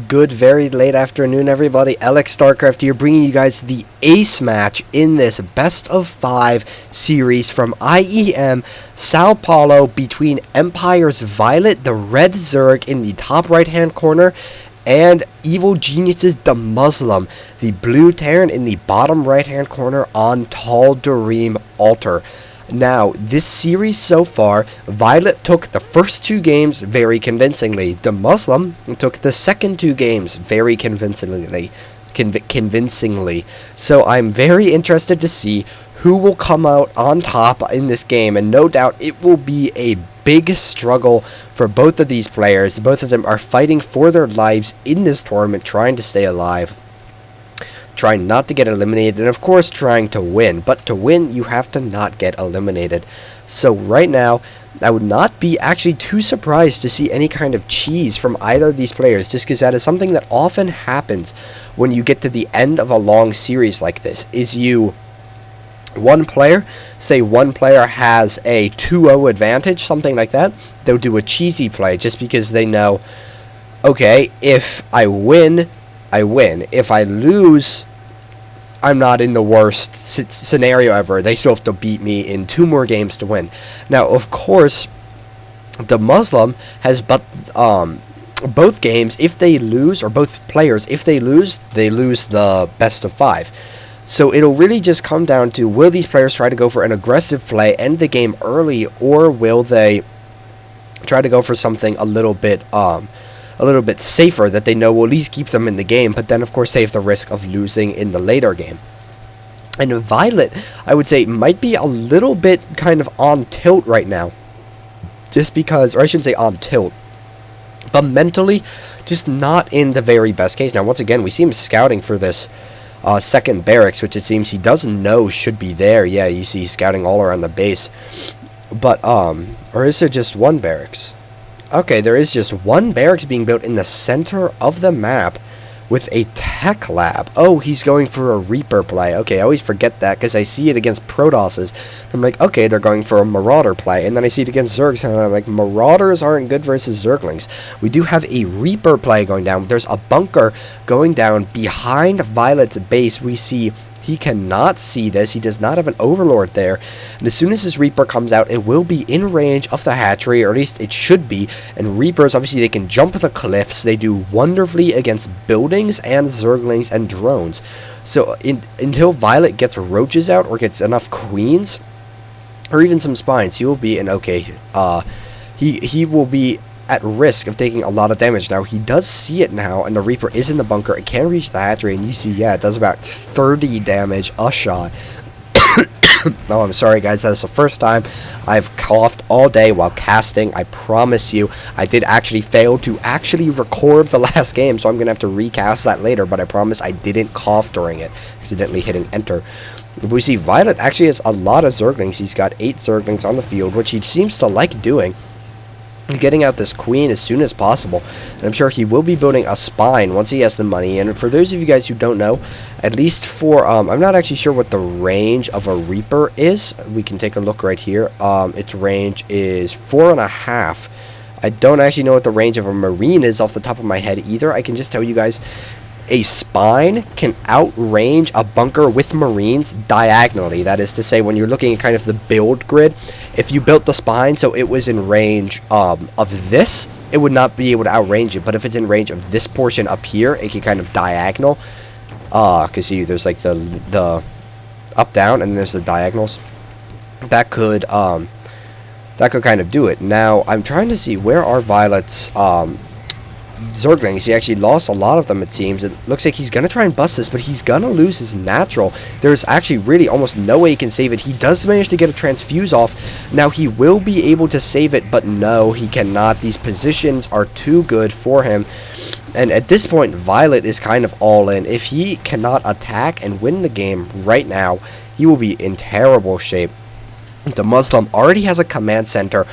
Good, very late afternoon, everybody. Alex StarCraft here, bringing you guys the ace match in this best of 5 series from IEM Sao Paulo between EmpireviOlet, the red Zerg in the top right hand corner, and Evil Genius's Demuslim, the blue Terran in the bottom right hand corner on Tal'Darim altar. Now, this series so far, Violet took the first 2 games very convincingly. Demuslim took the second 2 games very convincingly. So I'm very interested to see who will come out on top in this game, and no doubt it will be a big struggle for both of these players. Both of them are fighting for their lives in this tournament, trying to stay alive, trying not to get eliminated, and of course trying to win. But to win, you have to not get eliminated. So right now, I would not be actually too surprised to see any kind of cheese from either of these players, just because that is something that often happens when you get to the end of a long series like this. One player has a 2-0 advantage, something like that, they'll do a cheesy play just because they know, okay, if I win, I win. If I lose, I'm not in the worst scenario ever. They still have to beat me in 2 more games to win. Now, of course, Demuslim has both games, if they lose, or both players, if they lose the best of 5. So it'll really just come down to, will these players try to go for an aggressive play, end the game early, or will they try to go for something a little bit safer that they know will at least keep them in the game, but then of course they have the risk of losing in the later game. And Violet, I would say, might be a little bit kind of on tilt right now, just because, or I shouldn't say on tilt, but mentally just not in the very best case. Now once again, we see him scouting for this second barracks, which it seems he doesn't know should be there. Yeah, you see he's scouting all around the base, but or is there just one barracks? Okay, there is just one barracks being built in the center of the map with a tech lab. Oh, he's going for a Reaper play. Okay, I always forget that because I see it against Protosses. I'm like, okay, they're going for a Marauder play. And then I see it against Zergs, and I'm like, Marauders aren't good versus Zerglings. We do have a Reaper play going down. There's a bunker going down behind Violet's base. We see he cannot see this. He does not have an Overlord there. And as soon as his Reaper comes out, it will be in range of the hatchery, or at least it should be. And Reapers, obviously, they can jump the cliffs. They do wonderfully against buildings and Zerglings and drones. So until Violet gets roaches out or gets enough queens, or even some spines, he will be an okay. He will be at risk of taking a lot of damage. Now, he does see it now, and the Reaper is in the bunker. It can reach the hatchery, and you see, yeah, it does about 30 damage a shot. Oh, I'm sorry, guys. That's the first time I've coughed all day while casting. I promise you, I did actually fail to actually record the last game, so I'm going to have to recast that later, but I promise I didn't cough during it, accidentally hitting enter. We see Violet actually has a lot of Zerglings. He's got 8 Zerglings on the field, which he seems to like doing, getting out this queen as soon as possible. And I'm sure he will be building a spine once he has the money. And for those of you guys who don't know, at least for I'm not actually sure what the range of a Reaper is. We can take a look right here. Its range is 4.5. I don't actually know what the range of a Marine is off the top of my head either. I can just tell you guys, a spine can outrange a bunker with Marines diagonally. That is to say, when you're looking at kind of the build grid, if you built the spine so it was in range of this, it would not be able to outrange it. But if it's in range of this portion up here, it can kind of diagonal. Because see, there's like the up down, and there's the diagonals. That could kind of do it. Now I'm trying to see, where are Violet's Zerglings. He actually lost a lot of them, it seems. It looks like he's going to try and bust this, but he's going to lose his natural. There's actually really almost no way he can save it. He does manage to get a transfuse off. Now, he will be able to save it, but no, he cannot. These positions are too good for him. And at this point, Violet is kind of all in. If he cannot attack and win the game right now, he will be in terrible shape. Demuslim already has a command center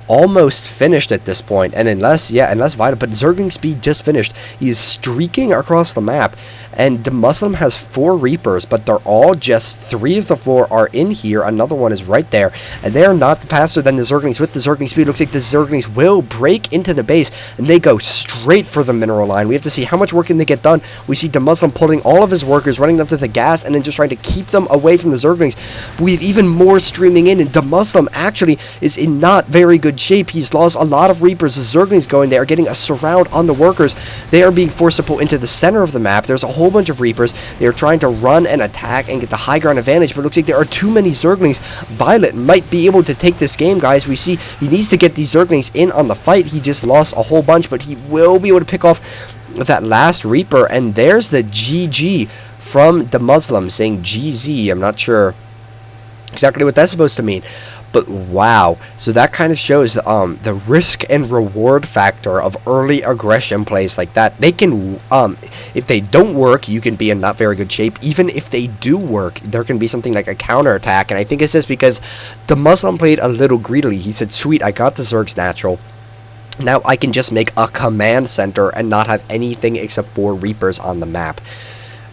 almost finished at this point, and unless Vital, but Zergling Speed just finished. He is streaking across the map, and Demuslim has 4 Reapers, but they're all just 3 of the 4 are in here. Another one is right there, and they are not faster than the Zerglings. With the Zergling Speed, looks like the Zerglings will break into the base, and they go straight for the mineral line. We have to see how much work can they get done. We see Demuslim pulling all of his workers, running them to the gas, and then just trying to keep them away from the Zerglings. We have even more streaming in, and Demuslim actually is in not very good shape. He's lost a lot of Reapers. The Zerglings going there, getting a surround on the workers. They are being forced to pull into the center of the map. There's a whole bunch of Reapers. They are trying to run and attack and get the high ground advantage, but it looks like there are too many Zerglings. Violet might be able to take this game, guys. We see he needs to get these Zerglings in on the fight. He just lost a whole bunch, but he will be able to pick off that last Reaper, and there's the GG from Demuslim, saying GZ. I'm not sure exactly what that's supposed to mean, but wow. So that kind of shows the risk and reward factor of early aggression plays like that. They can, if they don't work, you can be in not very good shape. Even if they do work, there can be something like a counterattack, and I think it's just because Demuslim played a little greedily. He said, sweet, I got the Zerg's natural. Now I can just make a command center and not have anything except 4 Reapers on the map.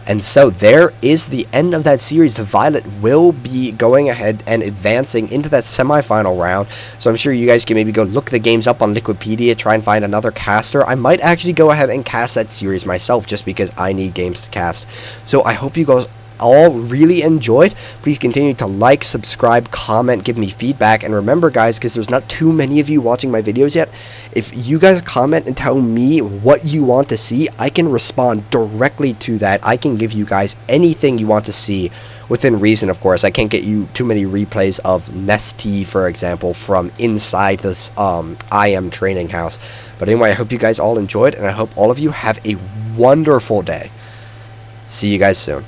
And so there is the end of that series. Violet will be going ahead and advancing into that semifinal round. So I'm sure you guys can maybe go look the games up on Liquipedia, try and find another caster. I might actually go ahead and cast that series myself just because I need games to cast. So I hope you guys all really enjoyed. Please continue to like, subscribe, comment, give me feedback, and remember, guys, because there's not too many of you watching my videos yet, if you guys comment and tell me what you want to see, I can respond directly to that. I can give you guys anything you want to see within reason, of course. I can't get you too many replays of Nestea, for example, from inside this IEM training house. But anyway, I hope you guys all enjoyed, and I hope all of you have a wonderful day. See you guys soon.